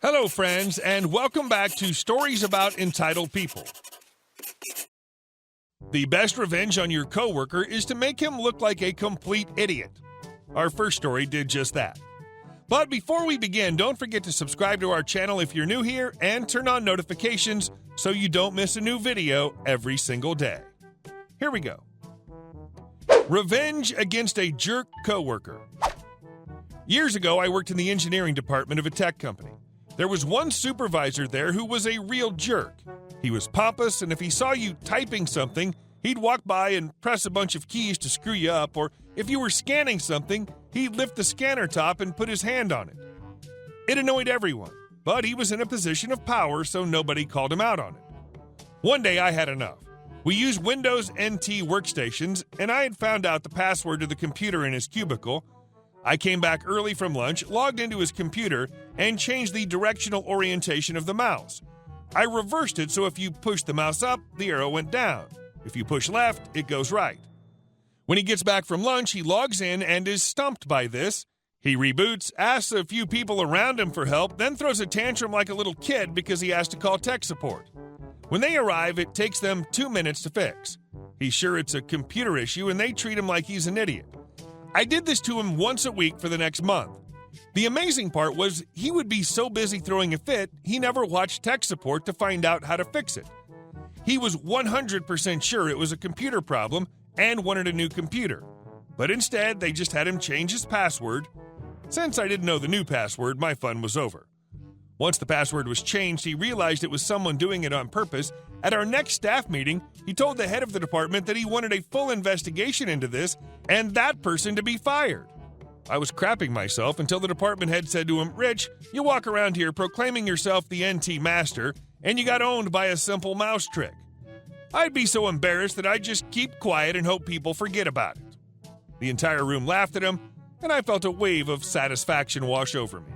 Hello, friends, and welcome back to Stories About Entitled People. The best revenge on your coworker is to make him look like a complete idiot. Our first story did just that. But before we begin, don't forget to subscribe to our channel if you're new here and turn on notifications so you don't miss a new video every single day. Here we go. Revenge against a jerk coworker. Years ago, I worked in the engineering department of a tech company. There was one supervisor there who was a real jerk. He was pompous, and if he saw you typing something, he'd walk by and press a bunch of keys to screw you up, or if you were scanning something, he'd lift the scanner top and put his hand on it. It annoyed everyone, but he was in a position of power, so nobody called him out on it. One day I had enough. We used Windows NT workstations, and I had found out the password to the computer in his cubicle. I came back early from lunch, logged into his computer, and changed the directional orientation of the mouse. I reversed it so if you push the mouse up, the arrow went down. If you push left, it goes right. When he gets back from lunch, he logs in and is stumped by this. He reboots, asks a few people around him for help, then throws a tantrum like a little kid because he has to call tech support. When they arrive, it takes them 2 minutes to fix. He's sure it's a computer issue, and they treat him like he's an idiot. I did this to him once a week for the next month. The amazing part was he would be so busy throwing a fit, he never watched tech support to find out how to fix it. He was 100% sure it was a computer problem and wanted a new computer. But instead, they just had him change his password. Since I didn't know the new password, my fun was over. Once the password was changed, he realized it was someone doing it on purpose. At our next staff meeting, he told the head of the department that he wanted a full investigation into this and that person to be fired. I was crapping myself until the department head said to him, "Rich, you walk around here proclaiming yourself the NT master, and you got owned by a simple mouse trick." I'd be so embarrassed that I'd just keep quiet and hope people forget about it. The entire room laughed at him, and I felt a wave of satisfaction wash over me.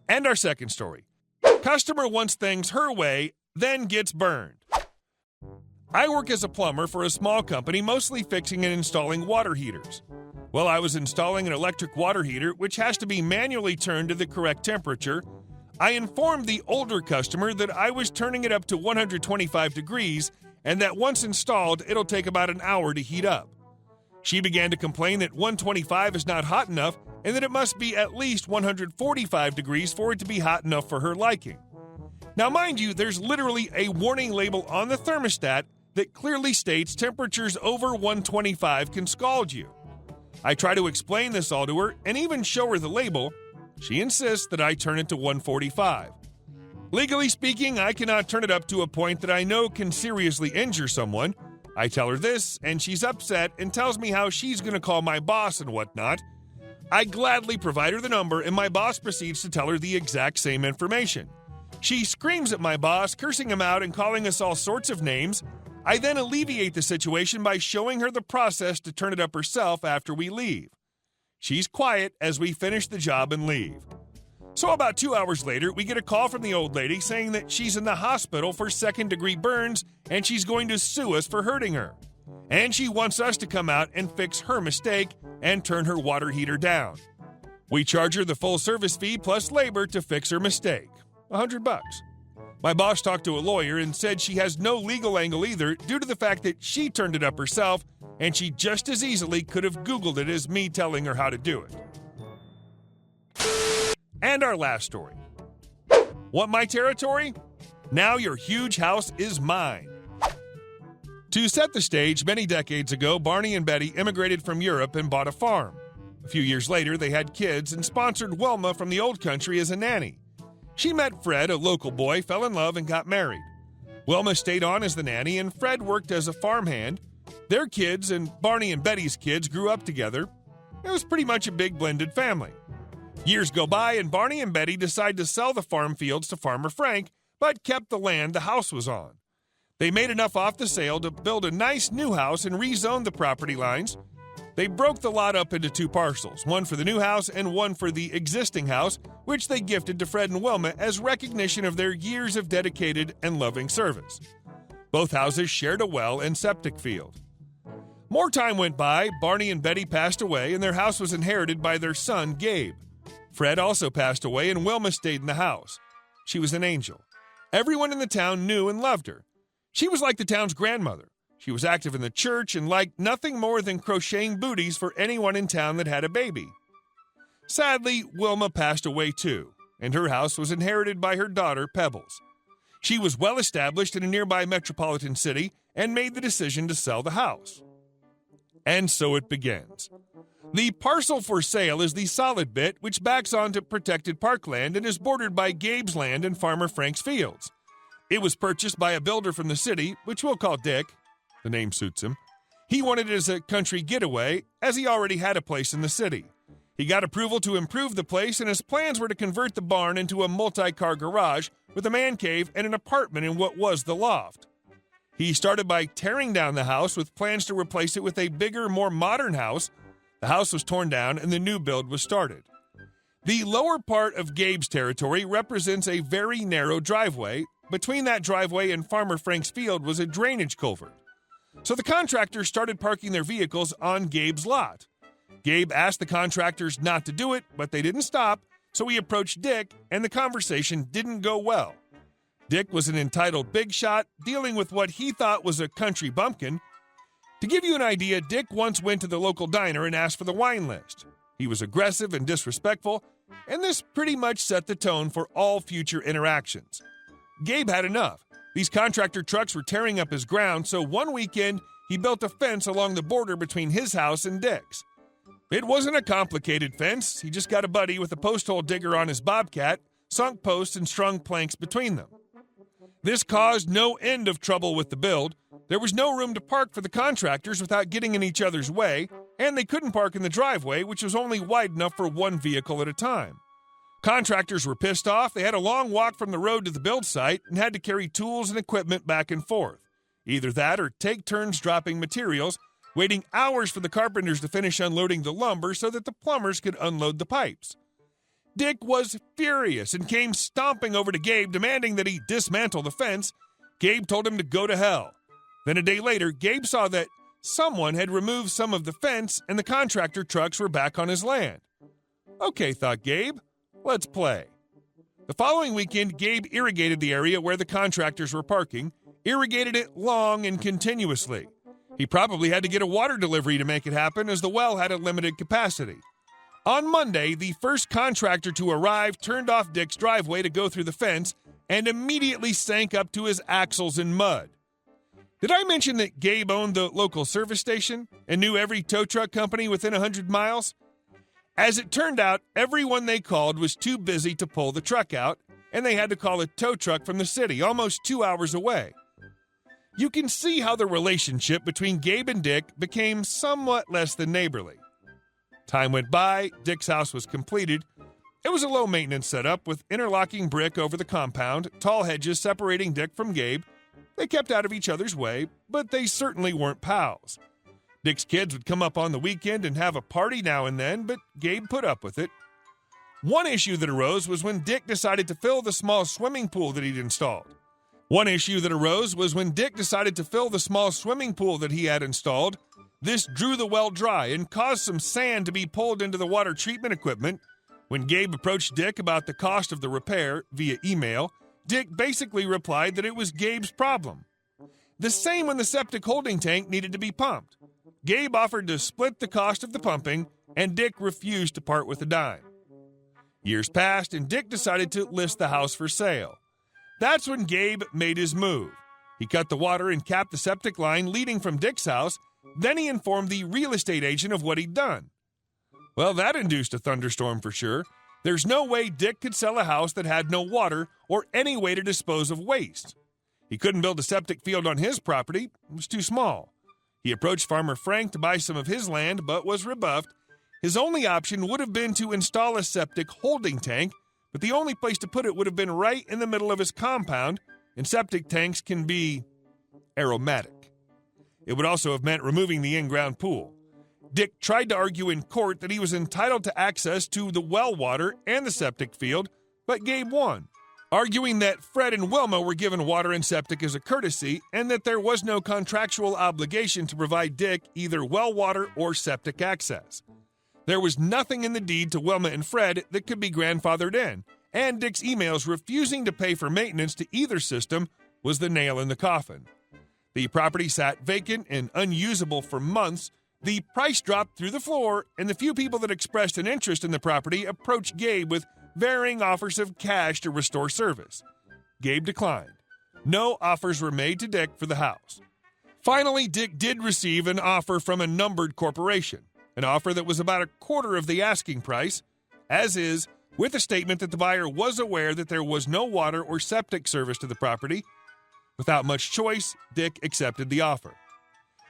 And our second story. Customer wants things her way, then gets burned. I work as a plumber for a small company, mostly fixing and installing water heaters. Well, I was installing an electric water heater, which has to be manually turned to the correct temperature. I informed the older customer that I was turning it up to 125 degrees and that once installed, it'll take about an hour to heat up. She began to complain that 125 is not hot enough and that it must be at least 145 degrees for it to be hot enough for her liking. Now, mind you, there's literally a warning label on the thermostat that clearly states temperatures over 125 can scald you. I try to explain this all to her and even show her the label. She insists that I turn it to 145. Legally speaking, I cannot turn it up to a point that I know can seriously injure someone. I tell her this, and she's upset and tells me how she's going to call my boss and whatnot. I gladly provide her the number, and my boss proceeds to tell her the exact same information. She screams at my boss, cursing him out and calling us all sorts of names. I then alleviate the situation by showing her the process to turn it up herself after we leave. She's quiet as we finish the job and leave. So about 2 hours later, we get a call from the old lady saying that she's in the hospital for second-degree burns and she's going to sue us for hurting her. And she wants us to come out and fix her mistake and turn her water heater down. We charge her the full service fee plus labor to fix her mistake, $100. My boss talked to a lawyer and said she has no legal angle either due to the fact that she turned it up herself and she just as easily could have Googled it as me telling her how to do it. And our last story. Want my territory? Now your huge house is mine. To set the stage, many decades ago, Barney and Betty immigrated from Europe and bought a farm. A few years later, they had kids and sponsored Wilma from the old country as a nanny. She met Fred, a local boy, fell in love, and got married. Wilma stayed on as the nanny, and Fred worked as a farmhand. Their kids and Barney and Betty's kids grew up together. It was pretty much a big blended family. Years go by, and Barney and Betty decide to sell the farm fields to Farmer Frank, but kept the land the house was on. They made enough off the sale to build a nice new house and rezone the property lines. They broke the lot up into 2 parcels, one for the new house and one for the existing house, which they gifted to Fred and Wilma as recognition of their years of dedicated and loving service. Both houses shared a well and septic field. More time went by, Barney and Betty passed away, and their house was inherited by their son, Gabe. Fred also passed away, and Wilma stayed in the house. She was an angel. Everyone in the town knew and loved her. She was like the town's grandmother. She was active in the church and liked nothing more than crocheting booties for anyone in town that had a baby. Sadly, Wilma passed away too, and her house was inherited by her daughter, Pebbles. She was well established in a nearby metropolitan city and made the decision to sell the house. And so it begins. The parcel for sale is the solid bit which backs onto protected parkland and is bordered by Gabe's land and Farmer Frank's fields. It was purchased by a builder from the city, which we'll call Dick. The name suits him. He wanted it as a country getaway, as he already had a place in the city. He got approval to improve the place, and his plans were to convert the barn into a multi-car garage with a man cave and an apartment in what was the loft. He started by tearing down the house with plans to replace it with a bigger, more modern house. The house was torn down and the new build was started. The lower part of Gabe's territory represents a very narrow driveway. Between that driveway and Farmer Frank's field was a drainage culvert. So the contractors started parking their vehicles on Gabe's lot. Gabe asked the contractors not to do it, but they didn't stop, so he approached Dick, and the conversation didn't go well. Dick was an entitled big shot, dealing with what he thought was a country bumpkin. To give you an idea, Dick once went to the local diner and asked for the wine list. He was aggressive and disrespectful, and this pretty much set the tone for all future interactions. Gabe had enough. These contractor trucks were tearing up his ground, so one weekend he built a fence along the border between his house and Dick's. It wasn't a complicated fence. He just got a buddy with a post hole digger on his bobcat, sunk posts, and strung planks between them. This caused no end of trouble with the build. There was no room to park for the contractors without getting in each other's way, and they couldn't park in the driveway, which was only wide enough for one vehicle at a time. Contractors were pissed off. They had a long walk from the road to the build site and had to carry tools and equipment back and forth. Either that or take turns dropping materials, waiting hours for the carpenters to finish unloading the lumber so that the plumbers could unload the pipes. Dick was furious and came stomping over to Gabe, demanding that he dismantle the fence. Gabe told him to go to hell. Then a day later, Gabe saw that someone had removed some of the fence and the contractor trucks were back on his land. Okay, thought Gabe, let's play. The following weekend, Gabe irrigated the area where the contractors were parking, irrigated it long and continuously. He probably had to get a water delivery to make it happen, as the well had a limited capacity. On Monday, the first contractor to arrive turned off Dick's driveway to go through the fence and immediately sank up to his axles in mud. Did I mention that Gabe owned the local service station and knew every tow truck company within 100 miles? As it turned out, everyone they called was too busy to pull the truck out, and they had to call a tow truck from the city, almost 2 hours away. You can see how the relationship between Gabe and Dick became somewhat less than neighborly. Time went by, Dick's house was completed. It was a low-maintenance setup with interlocking brick over the compound, tall hedges separating Dick from Gabe. They kept out of each other's way, but they certainly weren't pals. Dick's kids would come up on the weekend and have a party now and then, but Gabe put up with it. One issue that arose was when Dick decided to fill the small swimming pool that he'd installed. This drew the well dry and caused some sand to be pulled into the water treatment equipment. When Gabe approached Dick about the cost of the repair via email, Dick basically replied that it was Gabe's problem. The same when the septic holding tank needed to be pumped. Gabe offered to split the cost of the pumping, and Dick refused to part with a dime. Years passed, and Dick decided to list the house for sale. That's when Gabe made his move. He cut the water and capped the septic line leading from Dick's house. Then he informed the real estate agent of what he'd done. Well, that induced a thunderstorm for sure. There's no way Dick could sell a house that had no water or any way to dispose of waste. He couldn't build a septic field on his property. It was too small. He approached Farmer Frank to buy some of his land, but was rebuffed. His only option would have been to install a septic holding tank, but the only place to put it would have been right in the middle of his compound, and septic tanks can be aromatic. It would also have meant removing the in-ground pool. Dick tried to argue in court that he was entitled to access to the well water and the septic field, but Gabe won, arguing that Fred and Wilma were given water and septic as a courtesy and that there was no contractual obligation to provide Dick either well water or septic access. There was nothing in the deed to Wilma and Fred that could be grandfathered in, and Dick's emails refusing to pay for maintenance to either system was the nail in the coffin. The property sat vacant and unusable for months. The price dropped through the floor, and the few people that expressed an interest in the property approached Gabe with varying offers of cash to restore service. Gabe declined. No offers were made to Dick for the house. Finally, Dick did receive an offer from a numbered corporation, an offer that was about a quarter of the asking price, as is, with a statement that the buyer was aware that there was no water or septic service to the property. Without much choice, Dick accepted the offer.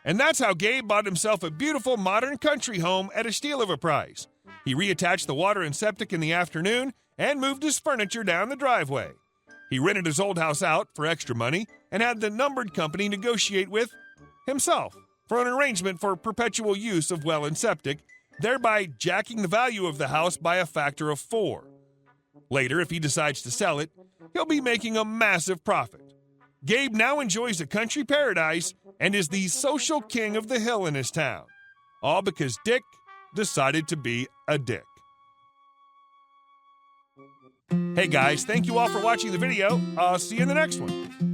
And that's how Gabe bought himself a beautiful modern country home at a steal of a price. He reattached the water and septic in the afternoon and moved his furniture down the driveway. He rented his old house out for extra money and had the numbered company negotiate with himself for an arrangement for perpetual use of well and septic, thereby jacking the value of the house by a factor of 4. Later, if he decides to sell it, he'll be making a massive profit. Gabe now enjoys a country paradise and is the social king of the hill in his town. All because Dick decided to be a dick. Hey guys, thank you all for watching the video. I'll see you in the next one.